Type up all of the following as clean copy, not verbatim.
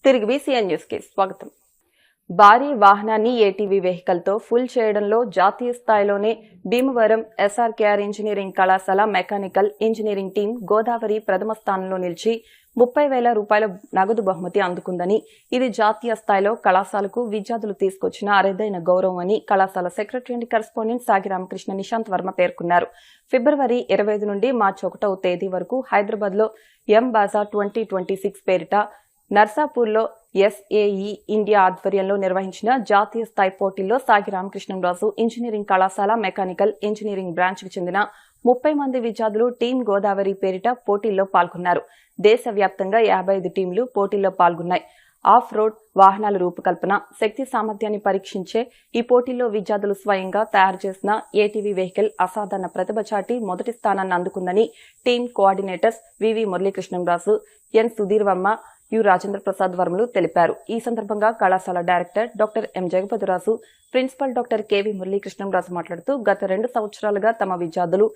తిరిగి BCN news కి స్వాగతం. భారీ వాహనాన్ని ఏటీవీ వెహికల్ తో ఫుల్ చేయడంలో జాతీయ స్థాయిలోనే భీమవరం ఎస్ఆర్కేఆర్ ఇంజనీరింగ్ కళాశాల మెకానికల్ ఇంజనీరింగ్ టీం గోదావరి ప్రథమ స్థానంలో నిలిచి 30,000 రూపాయల నగదు బహుమతి అందుకుందని, ఇది జాతీయ స్థాయిలో కళాశాలకు విద్యార్థులు తీసుకొచ్చిన అరుదైన గౌరవం అని కళాశాల సెక్రటరీ అండ్ కరెస్పాండెంట్ సాగి రామకృష్ణ నిశాంత్ వర్మ పేర్కొన్నారు. ఫిబ్రవరి 25 నుండి మార్చి 1వ తేదీ వరకు హైదరాబాద్ లో ఎం బాజా 2026 పేరిట నర్సాపూర్లో ఎస్ఏఈ ఇండియా ఆధ్వర్యంలో నిర్వహించిన జాతీయ స్థాయి పోటీల్లో సాగి రామకృష్ణరాజు ఇంజనీరింగ్ కళాశాల మెకానికల్ ఇంజనీరింగ్ బ్రాంచ్ కి చెందిన 30 మంది విద్యార్థులు టీం గోదావరి పేరిట పోటీల్లో పాల్గొన్నారు. దేశవ్యాప్తంగా 55 టీంలు పోటీల్లో పాల్గొన్నాయి. ఆఫ్ రోడ్ వాహనాల రూపకల్పన, శక్తి సామర్థ్యాన్ని పరీక్షించే ఈ పోటీల్లో విద్యార్థులు స్వయంగా తయారు చేసిన ఏటీవీ వెహికల్ అసాధారణ ప్రతిభ చాటి మొదటి స్థానాన్ని అందుకుందని team coordinators V V Muralikrishnaraju, N Sudheer Varma, U Rajendra Prasad వర్మలు తెలిపారు. ఈ సందర్భంగా కళాశాల director doctor M Jagapathiraju, principal doctor K V Muralikrishnaraju మాట్లాడుతూ గత 2 సంవత్సరాలుగా తమ విద్యార్థులు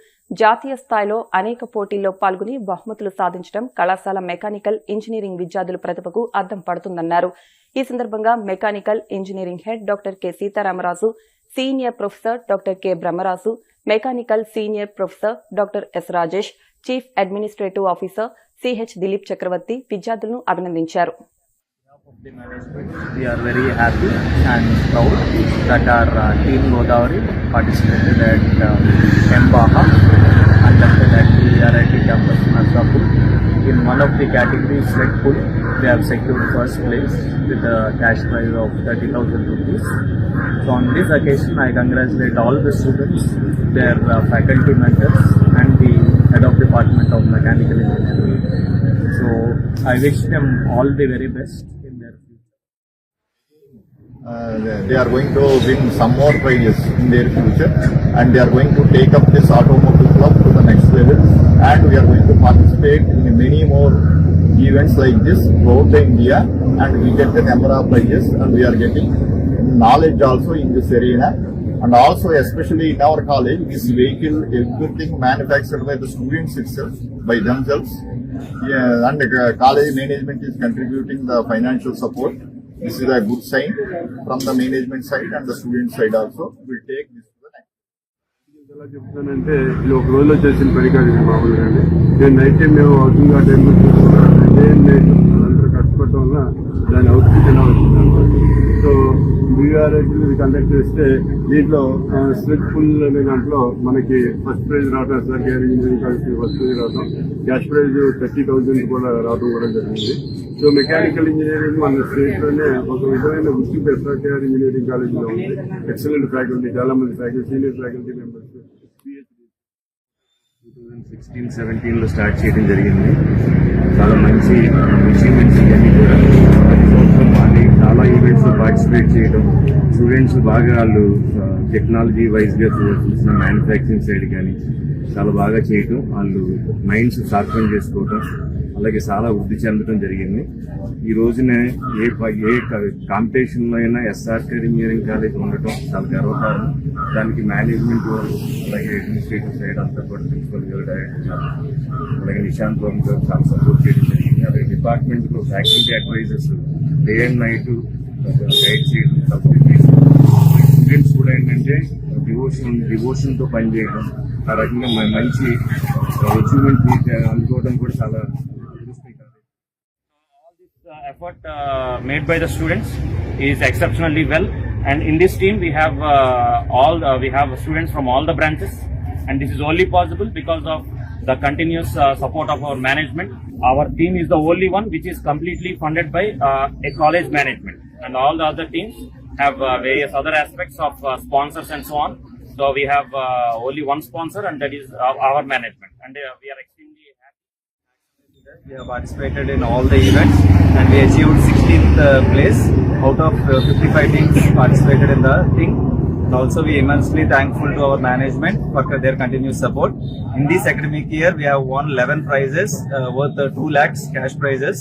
జాతీయ స్థాయిలో అనేక పోటీల్లో పాల్గొని బహుమతులు సాధించడం కళాశాల మెకానికల్ ఇంజనీరింగ్ విద్యార్థుల ప్రతిభకు అద్దం పడుతుందన్నారు. ఈ సందర్భంగా mechanical engineering head doctor K Seetharamaraju, senior professor doctor K Brahmaraju, mechanical senior professor doctor S Rajesh, chief administrative officer C H Dilip Chakravarthi విద్యార్థులను అభినందించారు. We are very happy and proud that our team Godavari participated at MBAHA conducted at the RIT campus Narsapur. In one of the categories like pool, we have secured first place with a cash prize of 30,000 rupees. So on this occasion, I congratulate all the students, their faculty members and the head of department of mechanical engineering. So I wish them all the very best. They are going to win some more prizes in their future, and they are going to take up this automotive club to the next level, and we are going to participate in many more events like this throughout India, and we get the number of prizes, and we are getting knowledge also in this arena. And also, especially in our college, this vehicle, everything manufactured by the students itself, by themselves. Yeah, and the college management is contributing the financial support. This is a good sign from the management side and the student side also. We'll take this to the next. ఎలా చెప్తానంటే ఇది ఒక రోజులో చేసిన పని కాదు మామూలుగా. నేను నైట్ టైం మేము అవుతుంది ఆ టైంలో చూసుకున్నా అందరూ కష్టపడటం వల్ల దాని అవుట్పుట్ ఎలా వచ్చింది అనమాట. సో బీఆర్ఐటీ కండక్ట్ చేస్తే దీంట్లో స్విచ్ ఫుల్ అనే దాంట్లో మనకి ఫస్ట్ ప్రైజ్ రావడం, SRKR engineering college first prize రావడం, క్యాష్ ప్రైజ్ 30,000 కూడా రావడం కూడా జరిగింది. సో మెకానికల్ ఇంజనీరింగ్ మన స్టేట్ లోనే ఒక విధమైన గుర్తింపు ఎస్ఆర్కేఆర్ ఇంజనీరింగ్ కాలేజ్ లో ఉంది. ఎక్సలెంట్ ఫ్యాకల్టీ, చాలా మంది ఫ్యాకల్టీ, సీనియర్ ఫ్యాకల్టీ మెంబర్స్. 2016-17 లో స్టార్ట్ చేయడం జరిగింది. చాలా మంచి అచీవ్మెంట్స్ ఇవన్నీ కూడా చాలా ఈవెంట్స్ లో పార్టిసిపేట్ చేయడం, స్టూడెంట్స్ బాగా వాళ్ళు టెక్నాలజీ వైజ్ గా చూసిన మ్యానుఫ్యాక్చరింగ్ సైడ్ కానీ చాలా బాగా చేయటం, వాళ్ళు మైండ్స్ షార్పెన్ చేసుకోవటం, అలాగే చాలా వృద్ధి చెందడం జరిగింది. ఈ రోజున ఏ కాంపిటీషన్ లో అయినా ఎస్ఆర్కేఆర్ ఇంజనీరింగ్ కాలేజ్ ఉండటం చాలా గర్వకారణం. దానికి మేనేజ్మెంట్, అలాగే అడ్మినిస్ట్రేటివ్ సైడ్ అంతా కూడా ప్రిన్సిపల్ డైరెక్టర్, అలాగే నిశాంత్ వర్మ గారు చాలా సపోర్ట్ చేయడం జరిగింది. అలాగే డిపార్ట్మెంట్ లో faculty advisers day and night guide చేయడం, స్టూడెంట్స్ కూడా ఏంటంటే డివోషన్ తో పనిచేయడం, ఆ రకంగా మంచి అచీవ్మెంట్ అందుకోవడం కూడా చాలా effort made by the students is exceptionally well, and in this team we have we have students from all the branches, and this is only possible because of the continuous support of our management. Our team is the only one which is completely funded by a college management, and all the other teams have various other aspects of sponsors and so on. So we have only one sponsor, and that is our management, and we are extremely happy. We have participated in all the events and we achieved 16th place out of 55 teams participated in the thing. And also we immensely thankful to our management for their continuous support. In this academic year we have won 11 prizes worth 2 lakhs cash prizes,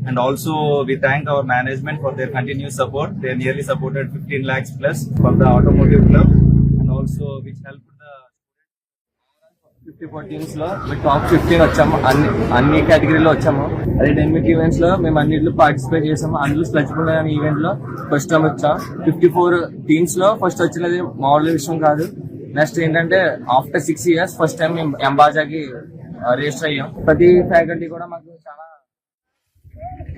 and also we thank our management for their continuous support. They nearly supported 15 lakhs plus for the automotive club, and also which helped 54 teams లో top 15 వచ్చాము. అన్ని కేటగిరీలో వచ్చాము. అదే dynamic events లో మేము అన్నింటిలో participate చేసాము. అందులో స్లెడ్జ్ పుల్ అనే ఈవెంట్ లో ఫస్ట్ టైం వచ్చాం. 54 టీమ్స్ లో ఫస్ట్ వచ్చినది మామూలు విషయం కాదు. నెక్స్ట్ ఏంటంటే ఆఫ్టర్ 6 years ఫస్ట్ టైం మేము ఎంబాజాకి రిజిస్టర్ అయ్యాం. ప్రతి ఫ్యాకల్టీ కూడా మాకు చాలా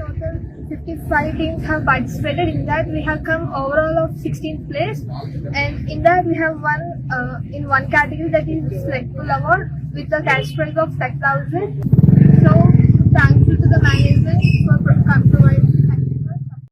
Total 55 teams have participated. In that we have come overall of 16th place, and in that we have won in one category, that is Select Pull Award, with the cash prize of 5,000. So thankful to the management for providing